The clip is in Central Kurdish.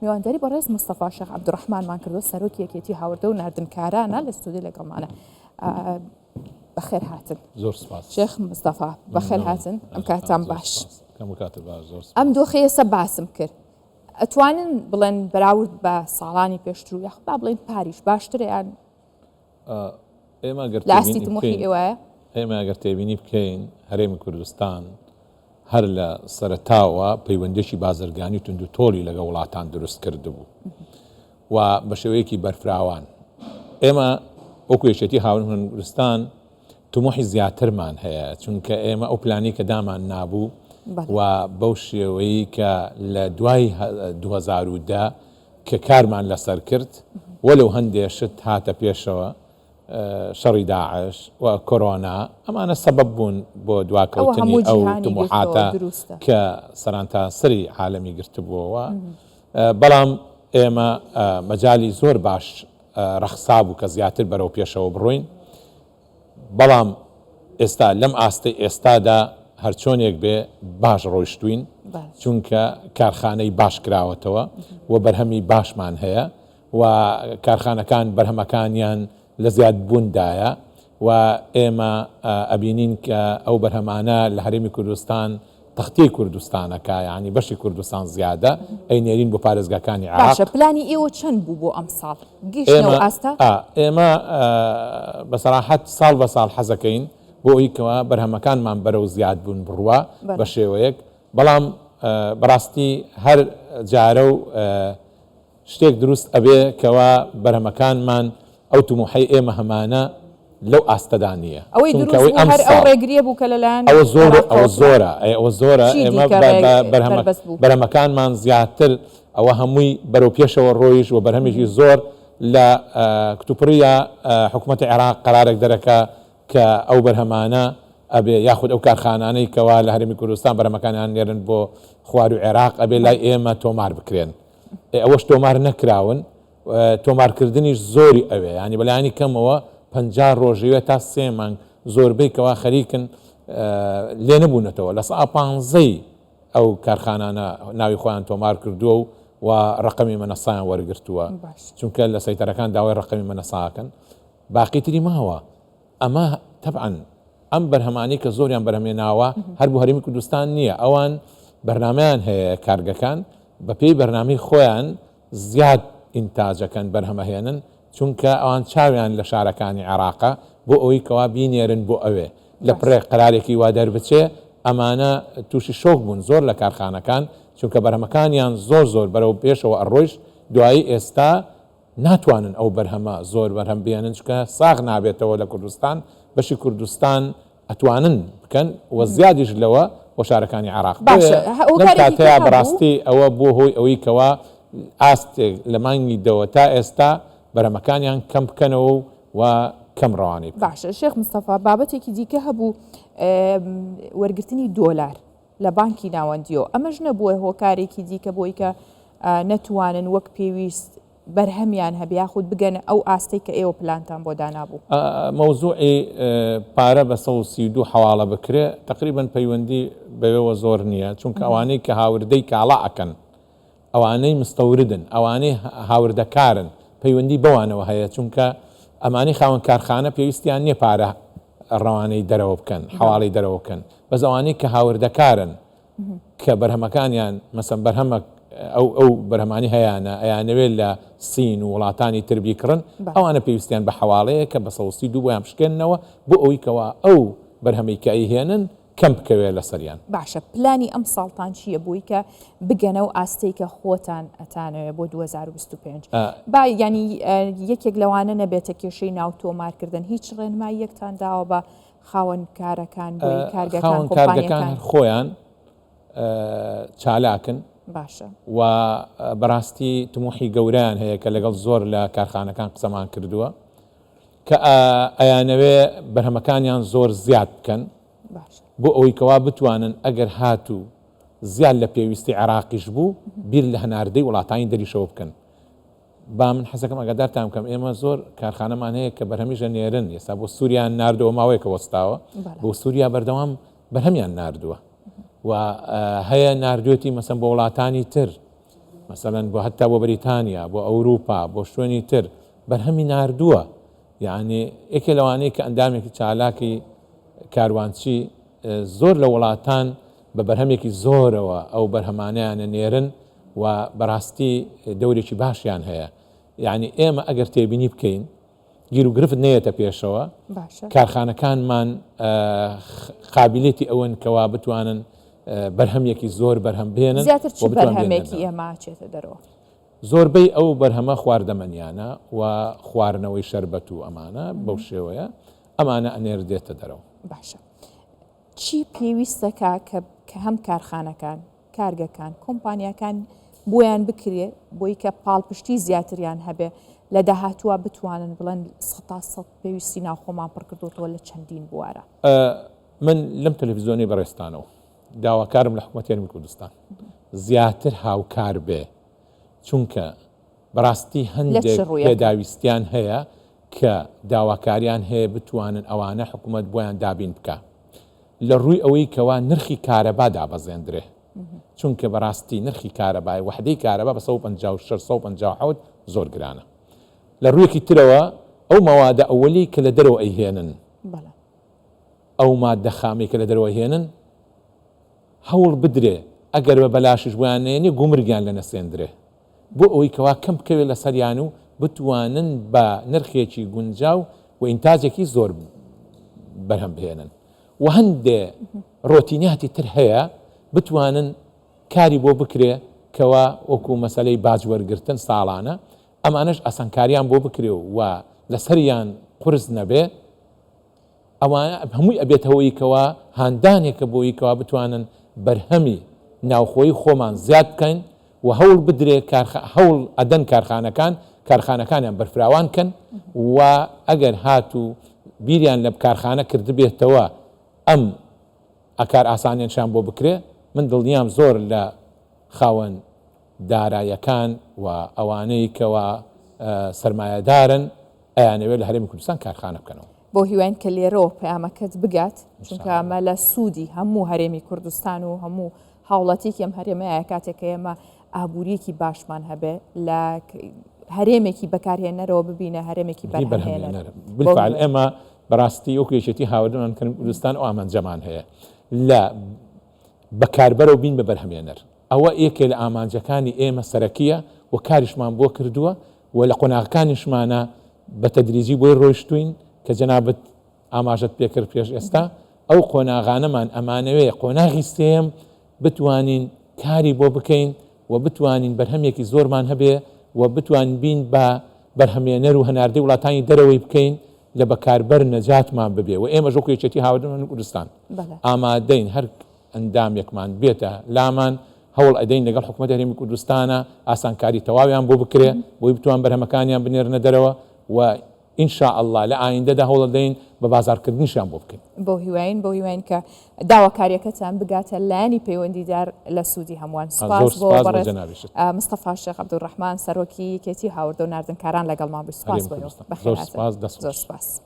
میوانداری بەڕێز مستەفا شێخ عەبدوڕەحمانمان کردو سەرۆکی یەکێتی هاوردە و ناردنکارانە لە ستودیۆ لەگەڵمانە. بەخێر هاتن. زۆر سپاس. شێخ مستەفا بەخێر هاتن، ئەم کاتان باش. ئەم دۆخەیە سە باسم کرد. ئەتوانن بڵێن بەراورد بە ساڵانی پێشتر و یاخود با بڵێن پاریش باشترە یان ئێمە گەر لاستی تموحی ئێوەیە؟ ئێمە ئەگەر تێبینی بکەین هەرێمی کوردستان هەر لە سەرەتاوە پەیوەندیشی بازرگانی تونند و تۆڵی لەگە وڵاتان دروست کرده بوو و بە شێوەیەکی بەرفراوان. ئێمە وەکو یەکێتی هاوڕێی کوردستان تموحی زیاترمان هەیە، چونکە ئێمە ئەو پلانی کە دامان نابوو و بەو شێوەیە کە لە دوای 2010 کە کارمان لەسەر کرد وەلو هەندێشت هاتە پێشەوە شەڕی داعش و کۆرۆنا ئەمانە سەبەب بوون بۆ دواکەوتنی ئەو تموحاتە کە سەرانتاسەری عالەمی گرتبووەوە. بەڵام ئێمە مەجای زۆر باش ڕەخسا بوو کە زیاتر بەرەو پێشەوە بڕۆین. بەڵام ئێستا لەم ئاستەی ئێستادا هەرچۆنێک بێ باش ڕۆیشتوین، چونکە کارخانەی باش کراوەتەوە و بەرهەمی باشمان هەیە و کارخانەکان بەرهەمەکانیان لە زیاد بووندایە و ئێمە ئەبینین کە ئەو بەرهەمانە لە هەرێمی کوردستان تەختی کوردستانەکە، یعنی بەشی کوردستان زیادە ئەینێرین بۆ پارێزگاکانی عراق. باشە پلانی ئێوە چەند بوو بۆ ئەم ساڵ گەشتنەوە ئاستا؟ ئێمە بەسەراحەت ساڵ بە ساڵ حەزەکەین بۆ ئەوەیەوە بەرهەمەکانمان بەرەو زیاد بوون بڕوە بە شێوەیەک. بەڵام بەڕاستی هەر جارە و شتێک دروست ئەبێ کەوا بەرهەمەکانمان ئەو تموحەی ئێمە هەمانە لەو ئاستەدا نییە. ئەوەی دروست هەر ئەو ڕێگریە بوو کە لەلایەن ئەوە زۆرە ئێمە بەرهەمەکانمان زیاتر ئەوە هەمووی بەرەو پێشەوە ڕۆیش و بەرهەمێکی زۆر لە کتوپڕیە حکوومەتی عێراق قەرارێک دەرەکە کە ئەو بەرهەمانە ئەبێ یاخود ئەو کارخانانەی کەوا لە هەرێمی کوردستان بەرهەمەکانیان نێرن بۆ خوار و عێراق ئەبێ لای ئێمە تۆمار بکرێن. ئەوەش تۆمار نەکراون، تۆمارکردنیش زۆری ئەوێ، ینی بەلایانی کەمەوە 50 ڕۆژەوە تا 3 مانگ زۆربەی کەوا خەریکن لێ نەبوونەتەوە لە سا 15 ئەو کارخانانە ناوی خۆیان تۆمار کردووە و ڕقمی مەنەسایان وەرگرتووە، چونکە لە سەیتەرەکان داوای ڕقمی مەنەساکەن. باقی تری ماوە. ئەمە تەبعەن ئەم بەرهەمانی کە زۆریان بەرهەمێناوە هەر بۆ هەرێمی کوردستان نییە، ئەوان بەرنامەیان هەیە کارگەکان بە پێی بەرنامەی خۆیان زیاد ئینتاجەکەن بەرهەمەهێنن، چونکە ئەوان چاویان لە شارەکانی عێراقە بۆ ئەوەی کەوا بینێرن بۆ ئەوێ لە پڕێ قەرارێکی وا دەربچێ. ئەمانە تووشی شۆک بوون زۆر لە کارخانەکان، چونکە بەرهەمەکانیان زۆر بەرەو پێشەوە ئەڕۆیشت. دوایی ئێستا ناتوانن ئەو بەرهەمە زۆر بەرهەم بێنن، چونکە ساغ نابێتەوە لە کوردستان. بەشی کوردستان ئەتوانن بکەن و زیادیش لەوە بۆ شارەکانی عێراق. کاتەیە بەڕاستی ئەوە بۆ هۆی ئەوەی کەوا ئاستێک لە مانگی دەوە تا ئێستا بەرهەمەکانیان کەم بکەنەوە و کەم ڕەوانەی. باشە شێخ مستەفا، بابەتێکی دیکە هەبوو وەرگرتنی دۆلار لە بانکی ناوەندیەوە. ئەمەش نەبووە هۆکارێکی دیکە بۆی کە نەتوانن وەک پێویست بەرهەمیان هەبێ یاخود بگەنە ئەو ئاستەی کە ئێوە پلانتان بۆ دانابوو؟ مەوزوعی پارە بە 132 حواڵە بکرێ تقریبا پەیوەندی بەوێەوە زۆر نییە، چونکە ئەوانەی کە هاوردەی کاڵا ئەکەن، ئەوانەی مستەوردن، ئەوانەی هاوردەکارن، پەیوەندی بەوانەوە هەیە، چونکە ئەمانی خاوەن کارخانە پێویستیان نییە پارە ڕەوانەی دەرەوە بکەن، حواڵی دەرەوە بکەن، بەس ئەوانەی کە هاوردەکارن کە بەرهەمەکانیان مەسەن بەرهەمە ئەو بەرهەمانی هەیەە ئەیانەوێت لە سین و وڵاتانی تر بیکڕن، ئەوانە پێویستیان بە حواڵەیە کە بە 132 بۆیان بشکێننەوە بۆ ئەوەی کەوا ئەو بەرهەمەی کە ئەیهێنن کەم بکەوێت لە سەریان. باشە پلانی ئەم ساڵتان چییە بۆی کە بگەنە و ئاستەی کە خۆتان ئەتانەوێت بۆ 2025؟ با ینی یەکێک لەوانە نەبێتە کێشەی ناو تۆمارکردن، هیچ ڕێنمای یەکتان داوە بە خاوەن کارەکان بۆی کارگەکان خۆیان چالاکن؟ باشە و بەڕاستی تموحی گەورەیان هەیە کە لەگەڵ زۆر لە کارخانەکان قسەمان کردووە کە ئەیانەوێ بەرهەمەکانیان زۆر زیاد بکەن بۆ ئەوەی کەوا بتوانن ئەگەر هاتوو زیاد لە پێویستی عێراقیش بوو بیر لە هەناردەی وڵاتانی دەریشەوە بکەن. با من حەزەکەم ئەگەدارتان بکەم ئێمە زۆر کارخانەمان هەیە کە بەرهەمیژە نێرن، ئێستا بۆ سووریان ناردەوە ماوەیە کە وەستاوە، بۆ سووریا بەردەوام بەرهەمیان ناردووە و هەیە ناردوێتی مەسەن بۆ وڵاتانی تر، مثلەن بۆ هەتا بۆ بریتانیا بۆ ئەوروپا بۆ شوێنی تر بەرهەمی ناردووە یعنی یەکێ لەوانەیە کە ئەندامێکی چالاکی کاروانچی زۆر لە وڵاتان بە بەرهەمێکی زۆرەوە ئەو بەرهەمانیانە نێرن و بەڕاستی دەورێکی باشیان هەیە یعنی ئێمە ئەگەر تێبینی بکەین گیر و گرفت نەیەتە پێشەوە کارخانەکانمان قابلیەتی ئەوەن کەوا بتوانن بەرهەمێکی زۆر بەرهەم بێنن زیاتر چ بەرهەمێکی ئێمە چێتە دەرەوە زۆربەی ئەو بەرهەمە خواردەمەنیانە و خواردنەوەی شەربەت و ئەمانە بەو شێوەیە ئەمانە ئەنێردێتە دەرەوە باشە چی پێویستەکە کە هەم کارخانەکان کارگەکان کۆمپانیەکان بۆیان بکرێ بۆی کە پاڵپشتی زیاتریان هەبێ لە داهاتووە بتوانن بڵێن 100 پێویستی ناوخۆمان پڕ کردوتەوە لە چەندین بوارە من لەم تەلەڤیزیۆنی بەڕێستانەوە داواکارم لە حکوومەتی هەرێمی کوردستان زیاتر هاوکار بێ چونکە بەڕاستی هەندێک پێداویستیان هەیە کە داواکاریان هەیە بتوانن ئەوانە حکوومەت بۆیان دابین بکە لە ڕووی ئەوەی کەوا نرخی کارەبا دابەزێندرێ چونکە بەڕاستی نرخی کارەبای وحدەی کارەبا بە 156 زۆر گرانە لە ڕوویەکی ترەوە ئەو مەوادە ئەوەلی کە لە دەرەوە ئەیهێنن ئەو مادە خامی کە لە دەرەوە هێنن هەوڵ بدرێ ئەگەر بە بەلاشش بۆیانێنی گومرگیان لە نەسێندرێ بۆ ئەوەی کەوا کەم بکەوێت لە سەریان و بتوانن بە نرخێکی گونجاو و ئینتاجێکی زۆر بەرهەم بهێنن و هەندێ ڕۆتینیاتی تر هەیە بتوانن کاری بۆ بکرێ کەوا وەکو مەسەلەی باج وەرگرتن ساڵانە ئەمانش ئاسانکاریان بۆ بکرێ و لەسەریان قرس نەبێ ئەوانە هەمووی ئەبێتەوەی کەوا هاندانێکە بۆی کەوا بتوانن بەرهەمی ناوخۆی خۆمان زیاد بکەین و هەوڵ بدرێ هەوڵ ئەدەن کارخانەکانیان بەرفراوان کەن و ئەگەر هات و بیریان لە کارخانە کردبێتەوە ئەم ئەکار ئاسانیانشان بۆ بکرێ من دڵنیام زۆر لە خاوەن دارایەکان و ئەوانەی کەوا سەرمایەدارن ئەیانەوێت لە هەرێمی کوردستان کارخانە بکەنەوە بۆ هیوان کە لێرەوە پەیامەکەت بگات چونکە ئەمە لە سوودی هەموو هەرێمی کوردستان و هەموو هاوڵاتێکی ئەم هەرێمەیە کاتێککە ئێمە ئابوووریەکی باشمان هەبێ لە هەرێمێکی بەکارهێنەرەوە ببینە هەرێمێکی بەرهەمهێنەر بالفعل ئێمە بەڕاستی وەکو یەکێتی هاوردمان کردن کوردستان ئەو ئامانجەمان هەیە لە بەکاربەرەوە بین بە بەرهەمهێنەر ئەوە یەکێ لە ئامانجەکانی ئێمە سەرەکیە و کاریشمان بۆ کردووە و لە قۆناغەکانیشمانە بە تەدریجی بۆی ڕۆیشتوین کە جەنابەت ئاماژەت پێکرد پێش ئێستا ئەو قۆناغانەمان ئەمانەوێ قۆناغی سێم بتوانین کاری بۆ بکەین و بتوانین بەرهەمێکی زۆرمان هەبێ و بتوانین بین بە بەرهەمێنەر و هەناردەی وڵاتانی دەرەوەی بکەین لە بەکاربەر نەجاتمان ببێ و ئێمە ژۆکو یەکێتی هاوردەمان کوردستان ئامادەین هەر ئەندامێکمان بێتە لامان هەوڵ ئەدەین لەگەڵ حکوومەتی هەرێمی کوردستانە ئاسانکاری تەواویان بۆ بکرێ بۆی بتوان بەرهەمەکانیان بنێرنە دەرەوە و ئینشاء الله لە ئایندەدا هەوڵ دەین بە بازارکردنیشان بۆ بکەین بۆ هیواین کە داواکاریەکەتان بگاتە لایەنی پەیوەندیدار لە سوودی هەمووان سپاس بۆ بەڕێز مستەفا شێخ عەبدوڕەحمان سەرۆکی یەکێتی هاوردە و ناردنکاران لەگەڵمان بوو سپاس بۆ زۆر سپاس.